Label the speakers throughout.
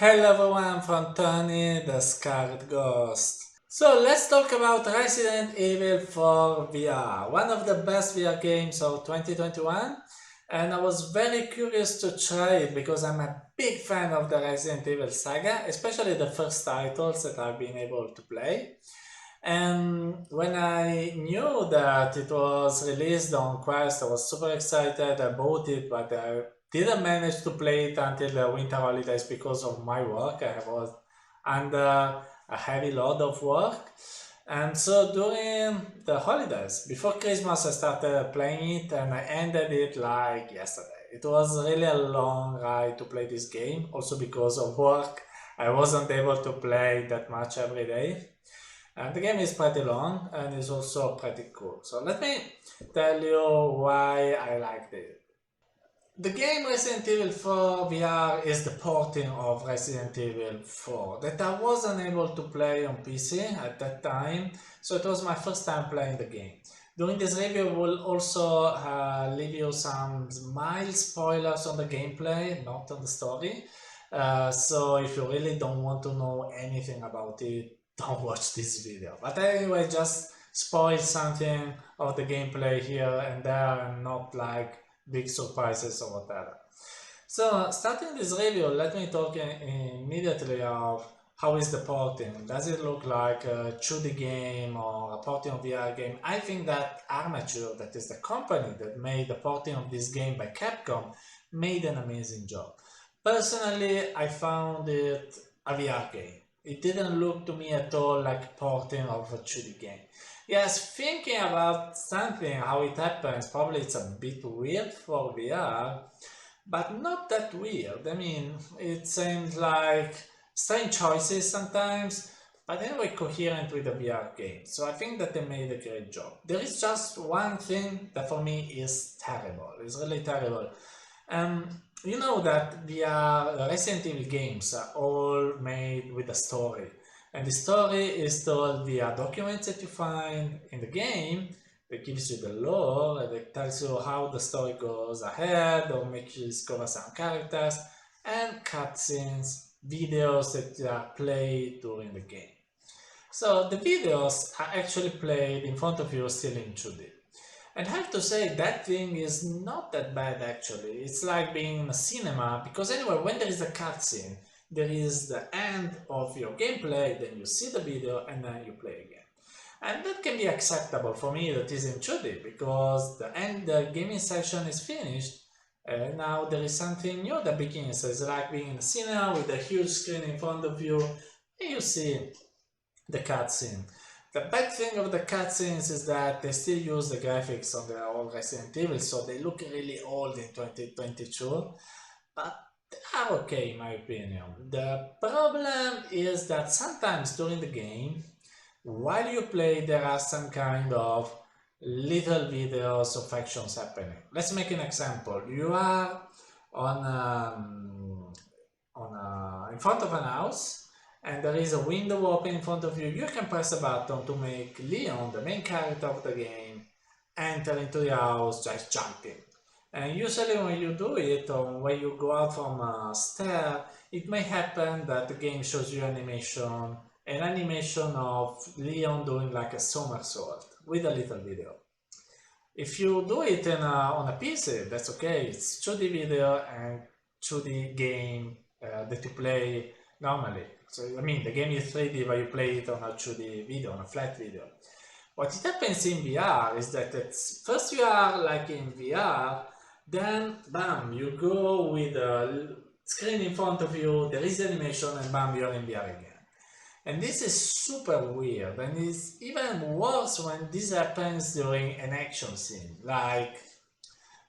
Speaker 1: Hello everyone from Tony the Scarlet Ghost. So let's talk about Resident Evil 4 VR, one of the best VR games of 2021. And I was very curious to try it because I'm a big fan of the Resident Evil saga, especially the first titles that I've been able to play. And when I knew that it was released on Quest, I was super excited about it, but I didn't manage to play it until the winter holidays because of my work. I was under a heavy load of work. And so during the holidays, before Christmas, I started playing it and I ended it like yesterday. It was really a long ride to play this game, also because of work. I wasn't able to play that much every day. And the game is pretty long and is also pretty cool. So let me tell you why I liked it. The game Resident Evil 4 VR is the porting of Resident Evil 4 that I wasn't able to play on PC at that time, so it was my first time playing the game. During this review, we'll also leave you some mild spoilers on the gameplay, not on the story. So if you really don't want to know anything about it, don't watch this video. But anyway, just spoil something of the gameplay here and there and not like big surprises or whatever. So starting this review, let me talk immediately of how is the porting. Does it look like a 2D game or a porting of VR game? I think that Armature, that is the company that made the porting of this game by Capcom, made an amazing job. Personally, I found it a VR game. It didn't look to me at all like porting of a 2D game. Yes, thinking about something, how it happens, probably it's a bit weird for VR, but not that weird. I mean, it seems like strange choices sometimes, but anyway coherent with the VR game. So I think that they made a great job. There is just one thing that for me is terrible. It's really terrible. You know that VR Resident Evil games are all made with a story. And the story is told via documents that you find in the game that gives you the lore and that tells you how the story goes ahead or makes you discover some characters and cutscenes, videos that are played during the game. So the videos are actually played in front of you still in 2D. And I have to say that thing is not that bad actually. It's like being in a cinema because anyway when there is a cutscene there is the end of your gameplay, then you see the video and then you play again. And that can be acceptable for me that is in 2D because the gaming session is finished and now there is something new that begins. So it's like being in a cinema with a huge screen in front of you and you see the cutscene. The bad thing of the cutscenes is that they still use the graphics on the old Resident Evil, so they look really old in 2022, but they are okay in my opinion. The problem is that sometimes during the game, while you play, there are some kind of little videos of actions happening. Let's make an example. You are on in front of an house and there is a window open in front of you. You can press a button to make Leon, the main character of the game, enter into the house just jumping. And usually when you do it, or when you go out from a stair, it may happen that the game shows you an animation of Leon doing like a somersault with a little video. If you do it on a PC, that's okay. It's 2D video and 2D game that you play normally. So I mean, the game is 3D, but you play it on a 2D video, on a flat video. What it happens in VR is that first you are like in VR, then bam, you go with the screen in front of you, there is animation, and bam, you're in VR again. And this is super weird, and it's even worse when this happens during an action scene. Like,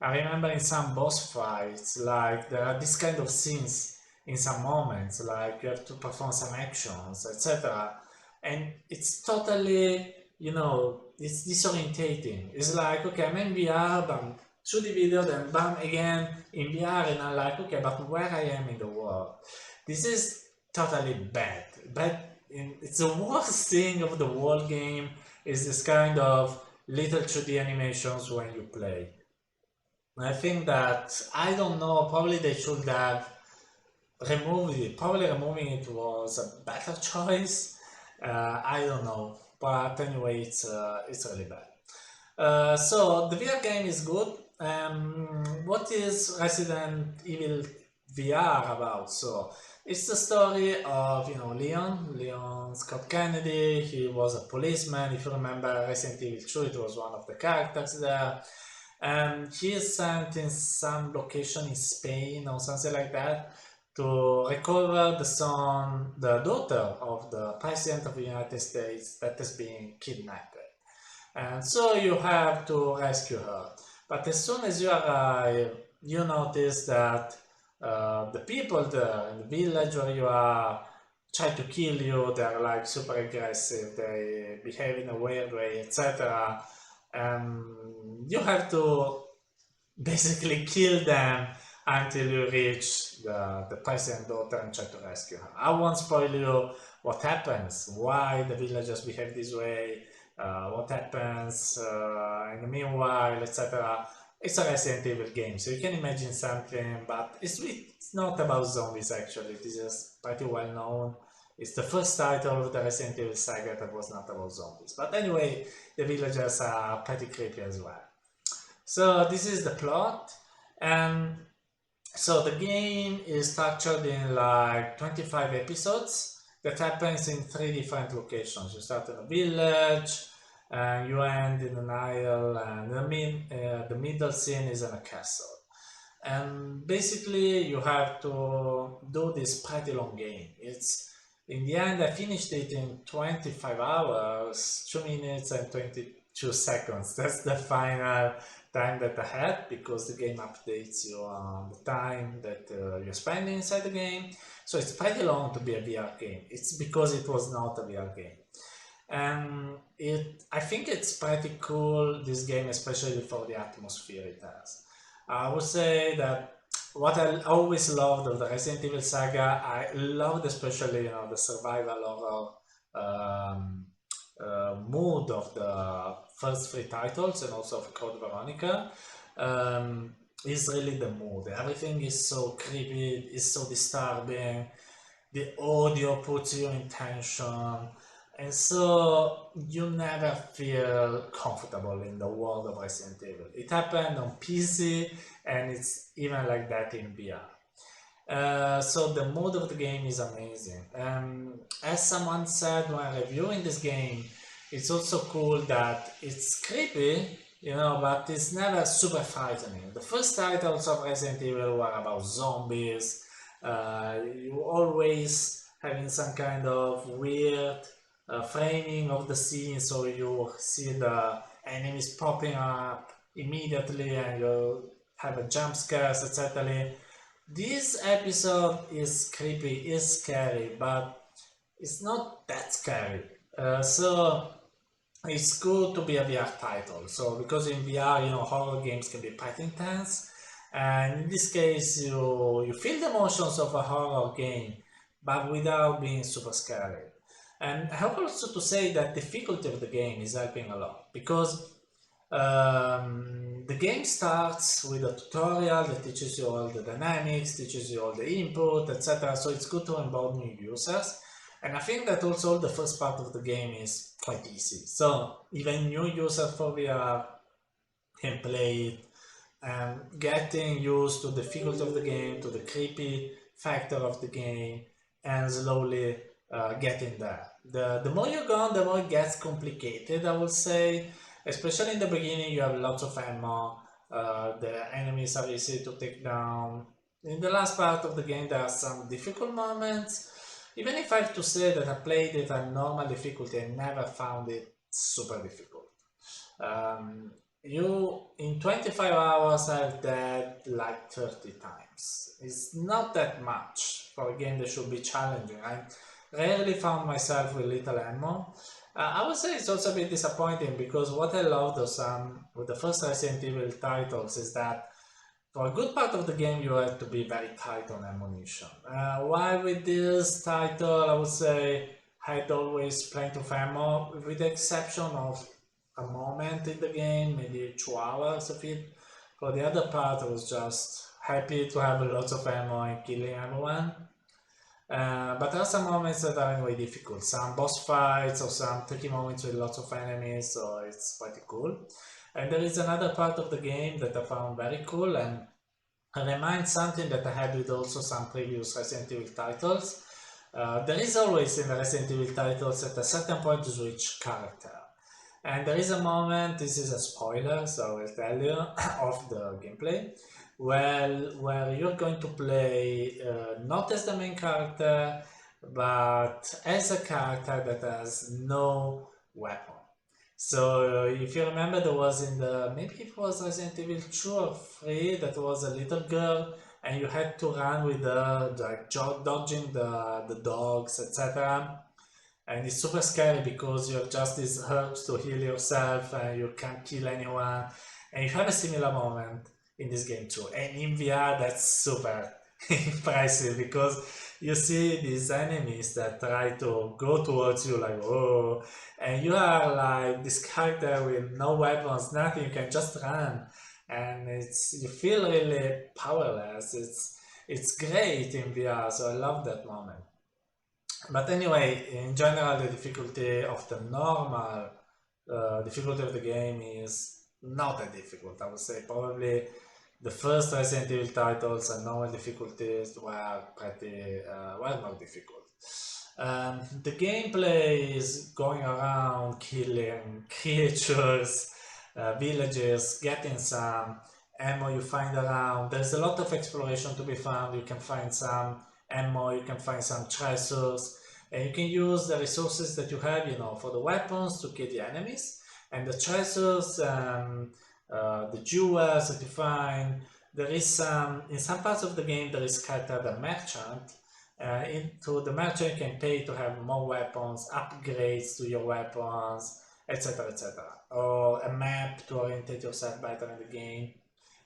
Speaker 1: I remember in some boss fights, like there are this kind of scenes in some moments, like you have to perform some actions, etc. And it's totally, it's disorientating. It's like, okay, I'm in VR, bam, shoot the video, then bam, again in VR, and I'm like, okay, but where I am in the world? This is totally bad. It's the worst thing of the whole game is this kind of little 2D animations when you play. I think that, I don't know, probably they should have probably removing it was a better choice. I don't know, but anyway, it's really bad. So the VR game is good. What is Resident Evil VR about? So it's the story of Leon Scott Kennedy. He was a policeman. If you remember Resident Evil 2, it was one of the characters there. And he is sent in some location in Spain or something like that to recover the daughter of the president of the United States that is being kidnapped. And so you have to rescue her. But as soon as you arrive, you notice that the people there in the village where you are try to kill you, they're like super aggressive, they behave in a weird way, etc. You have to basically kill them until you reach the president's daughter and try to rescue her. I won't spoil you what happens, why the villagers behave this way, what happens in the meanwhile, etc. It's a Resident Evil game, so you can imagine something, but it's not about zombies actually, it is just pretty well known. It's the first title of the Resident Evil saga that was not about zombies. But anyway, the villagers are pretty creepy as well. So this is the plot, and so the game is structured in like 25 episodes that happens in 3 different locations. You start in a village, and you end in an isle, and the middle scene is in a castle. And basically you have to do this pretty long game. In the end, I finished it in 25 hours, 2 minutes and 22 seconds. That's the final time that I had, because the game updates you on the time that you're spending inside the game. So it's pretty long to be a VR game. It's because it was not a VR game. And I think it's pretty cool, this game, especially for the atmosphere it has. I would say that what I always loved of the Resident Evil saga, I loved especially the survival horror mood of the first 3 titles, and also of Code Veronica. Is really the mood. Everything is so creepy, is so disturbing. The audio puts you in tension, and so you never feel comfortable in the world of Resident Evil. It happened on PC, and it's even like that in VR. So the mood of the game is amazing. As someone said when reviewing this game, it's also cool that it's creepy, but it's never super frightening. The first titles of Resident Evil were about zombies. You always having some kind of weird framing of the scene, so you see the enemies popping up immediately and you have a jump scares, etc. This episode is creepy, is scary, but it's not that scary. So it's good to be a VR title. So because in VR, horror games can be pretty intense, and in this case, you feel the emotions of a horror game, but without being super scary. And I hope also to say that the difficulty of the game is helping a lot, because the game starts with a tutorial that teaches you all the dynamics, teaches you all the input, etc. So it's good to onboard new users. And I think that also the first part of the game is quite easy. So even new users for VR can play it, and getting used to the difficulty of the game, to the creepy factor of the game, and slowly getting there. The more you go on, the more it gets complicated, I would say. Especially in the beginning, you have lots of ammo, the enemies are easy to take down. In the last part of the game, there are some difficult moments. Even if I have to say that I played it at normal difficulty, I never found it super difficult. In 25 hours, I've died like 30 times. It's not that much for a game that should be challenging. I rarely found myself with little ammo. I would say it's also a bit disappointing, because what I loved with the first Resident Evil titles is that for a good part of the game you had to be very tight on ammunition. While with this title, I would say I had always plenty of ammo, with the exception of a moment in the game, maybe 2 hours of it. For the other part, I was just happy to have lots of ammo and killing everyone. But there are some moments that are anyway difficult, some boss fights or some tricky moments with lots of enemies, so it's pretty cool. And there is another part of the game that I found very cool and reminds something that I had with also some previous Resident Evil titles. There is always in the Resident Evil titles at a certain point to switch character. And there is a moment, this is a spoiler, so I will tell you, of the gameplay, where you're going to play not as the main character, but as a character that has no weapon. So if you remember, there was in the, maybe it was Resident Evil 2 or 3, that was a little girl and you had to run with the, like, dodging the dogs, etc. And it's super scary because you have just these herbs to heal yourself and you can't kill anyone. And you have a similar moment in this game too. And in VR, that's super impressive because you see these enemies that try to go towards you like, oh, and you are like this character with no weapons, nothing, you can just run. And you feel really powerless. It's great in VR, so I love that moment. But anyway, in general, the difficulty of the normal difficulty of the game is not that difficult. I would say probably the first Resident Evil titles and normal difficulties were pretty were not difficult. The gameplay is going around killing creatures, villages, getting some ammo you find around. There's a lot of exploration to be found. You can find some ammo, you can find some treasures, and you can use the resources that you have, for the weapons to kill the enemies, and the treasures, the jewels that you find. There is some, in some parts of the game, there is character the merchant. Into the merchant you can pay to have more weapons, upgrades to your weapons, etc, etc, or a map to orientate yourself better in the game.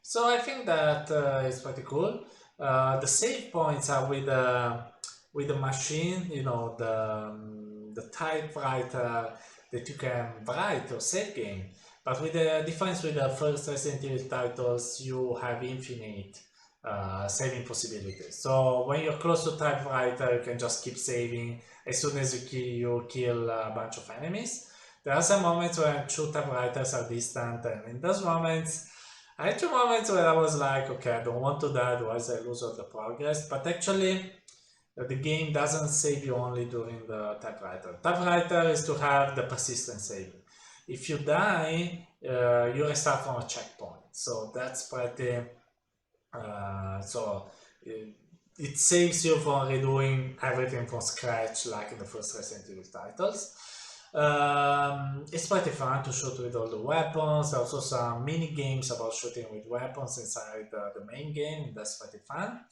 Speaker 1: So I think that is pretty cool. The save points are with the machine, the typewriter that you can write your save game. But with the difference with the first Resident Evil titles, you have infinite saving possibilities. So when you're close to typewriter, you can just keep saving as soon as you kill a bunch of enemies. There are some moments when two typewriters are distant, and in those moments, I had two moments where I was like, okay, I don't want to die, otherwise I lose all the progress. But actually, the game doesn't save you only during the typewriter. Typewriter is to have the persistent saving. If you die, you restart from a checkpoint. So that's pretty. It saves you from redoing everything from scratch, like in the first Resident Evil titles. It's pretty fun to shoot with all the weapons. Also some mini games about shooting with weapons inside the main game. That's pretty fun.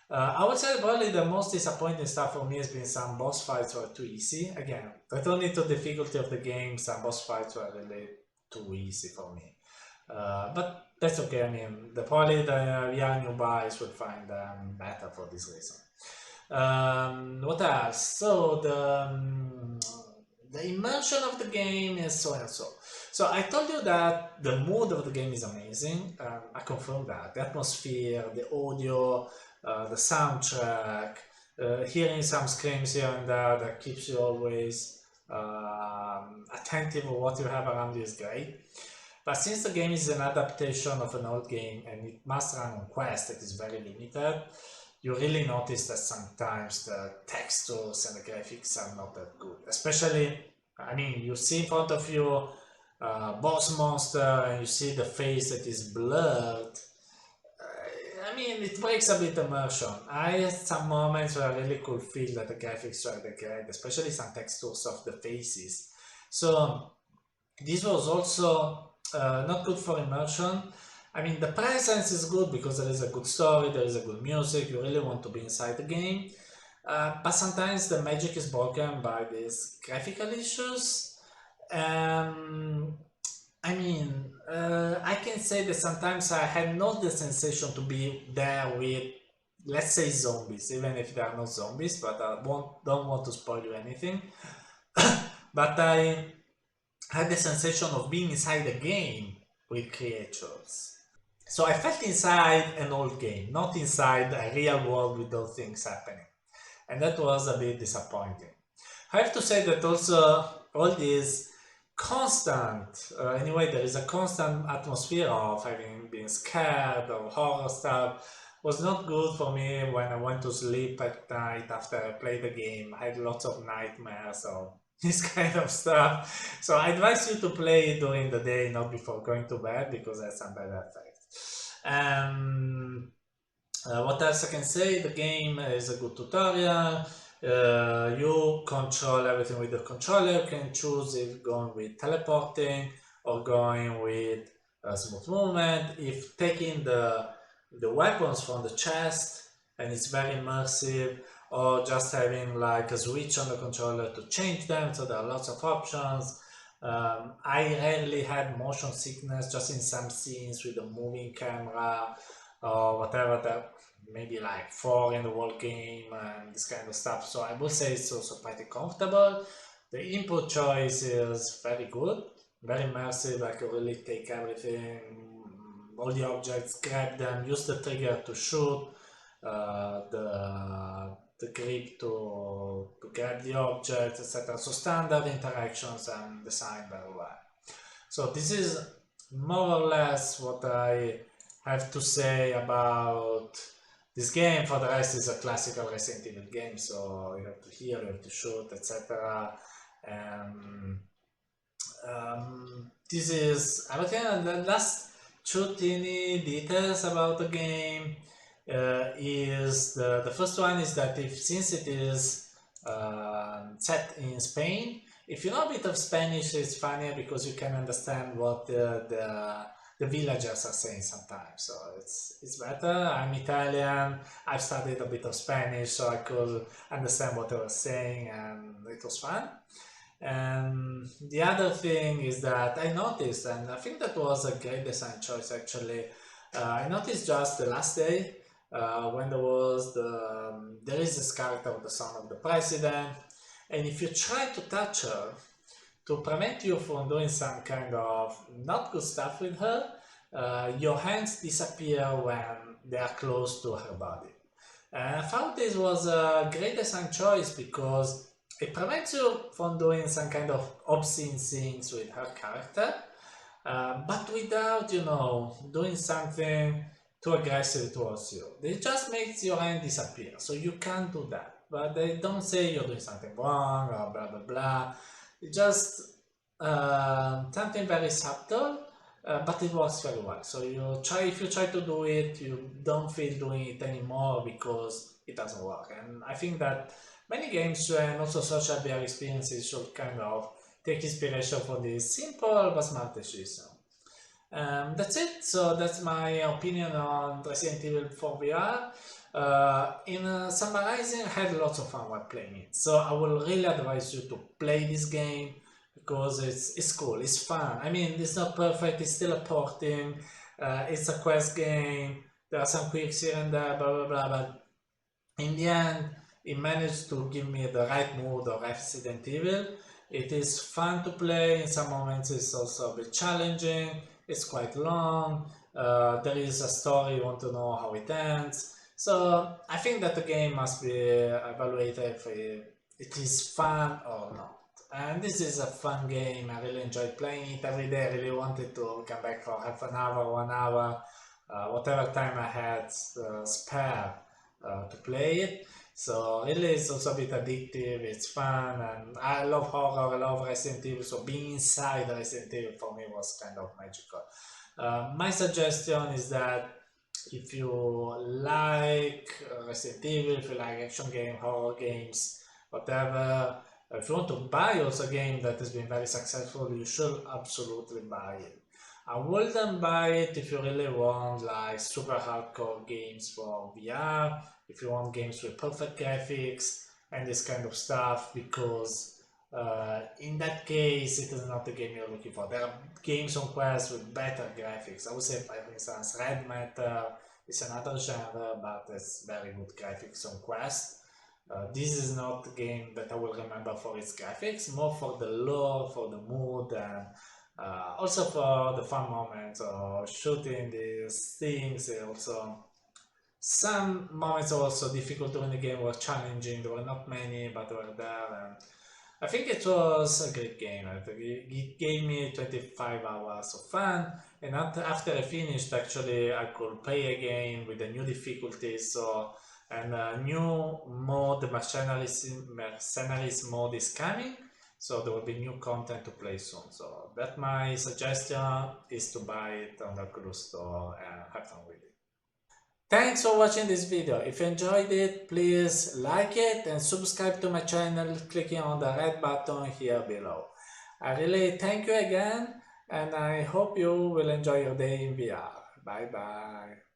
Speaker 1: I would say probably the most disappointing stuff for me has been some boss fights were too easy. Again, returning to the difficulty of the game, some boss fights were really too easy for me. But that's okay. I mean, probably the VR new buys will find them better for this reason. What else? So the immersion of the game is so and so. So I told you that the mood of the game is amazing. I confirm that. The atmosphere, the audio, the soundtrack, hearing some screams here and there that keeps you always attentive of what you have around you is great. But since the game is an adaptation of an old game and it must run on Quest that is very limited, you really notice that sometimes the textures and the graphics are not that good. Especially, I mean, you see in front of you boss monster and you see the face that is blurred. I mean, it breaks a bit immersion. I had some moments where I really could feel that the graphics were great, especially some textures of the faces. So this was also not good for immersion. I mean, the presence is good because there is a good story, there is a good music, you really want to be inside the game. But sometimes the magic is broken by these graphical issues. I can say that sometimes I had not the sensation to be there with, let's say, zombies, even if they are not zombies, but I don't want to spoil you anything. But I had the sensation of being inside a game with creatures. So I felt inside an old game, not inside a real world with those things happening. and that was a bit disappointing. I have to say that also all these constant, anyway, there is a constant atmosphere of having been scared or horror stuff was not good for me when I went to sleep at night after I played the game. I had lots of nightmares or this kind of stuff. So I advise you to play it during the day, not before going to bed, because that's some bad effects. What else I can say? The game is a good tutorial. You control everything with the controller. You can choose if going with teleporting or going with smooth movement. If taking the weapons from the chest, and it's very immersive, or just having like a switch on the controller to change them, so there are lots of options. I rarely had motion sickness, just in some scenes with a moving camera or whatever, maybe like 4 in the whole game and this kind of stuff. So I would say it's also pretty comfortable. The input choice is very good, very immersive. I can really take everything, all the objects, grab them, use the trigger to shoot, the grip to grab the object, etc. So standard interactions and designed very well. So this is more or less what I have to say about this game. For the rest, is a classical Resident Evil game, so you have to hear, you have to shoot, etc. This is everything. And the last two teeny details about the game is the first one is that since it is set in Spain, if you know a bit of Spanish, it's funnier because you can understand what the villagers are saying sometimes. So it's better. I'm Italian. I've studied a bit of Spanish, so I could understand what they were saying, and it was fun. And the other thing is that I noticed, and I think that was a great design choice actually. I noticed just the last day when there is this character of the son of the president, and if you try to touch her to prevent you from doing some kind of not good stuff with her, your hands disappear when they are close to her body. And I thought this was a great design choice because it prevents you from doing some kind of obscene things with her character, but without, doing something too aggressive towards you. It just makes your hand disappear, so you can't do that. But they don't say you're doing something wrong or blah blah blah. It's just something very subtle, but it works very well. So if you try to do it, you don't feel doing it anymore because it doesn't work. And I think that many games and also social VR experiences should kind of take inspiration from this simple but smart decision. That's it. So that's my opinion on Resident Evil 4 VR. In summarizing, I had lots of fun while playing it. So I will really advise you to play this game because it's cool, it's fun. I mean, it's not perfect, it's still a porting, it's a quest game, there are some quirks here and there, blah blah blah, but in the end, it managed to give me the right mood of Resident Evil. It is fun to play, in some moments it's also a bit challenging, it's quite long, there is a story, you want to know how it ends. So I think that the game must be evaluated if it is fun or not. And this is a fun game, I really enjoyed playing it every day. I really wanted to come back for half an hour, 1 hour, whatever time I had spare to play it. So really it's also a bit addictive, it's fun, and I love horror, I love Resident Evil, so being inside Resident Evil for me was kind of magical. My suggestion is that if you like Resident Evil, if you like action game, horror games, whatever, if you want to buy also a game that has been very successful, you should absolutely buy it. I wouldn't buy it if you really want like super hardcore games for VR, if you want games with perfect graphics and this kind of stuff, because in that case it is not the game you're looking for. There are games on Quest with better graphics. I would say, for instance, Red Matter is another genre, but it's very good graphics on Quest. This is not a game that I will remember for its graphics, more for the lore, for the mood, and also for the fun moments of shooting these things. Also Some moments also difficult during the game were challenging. There were not many, but they were there. And I think it was a great game. It gave me 25 hours of fun. And after I finished, actually, I could play again with the new difficulties. So, and a new mode, the mercenaries mode is coming. So there will be new content to play soon. So that my suggestion is to buy it on the Oculus Store and have fun with it. Thanks for watching this video. If you enjoyed it, please like it and subscribe to my channel clicking on the red button here below. I really thank you again and I hope you will enjoy your day in VR. Bye bye.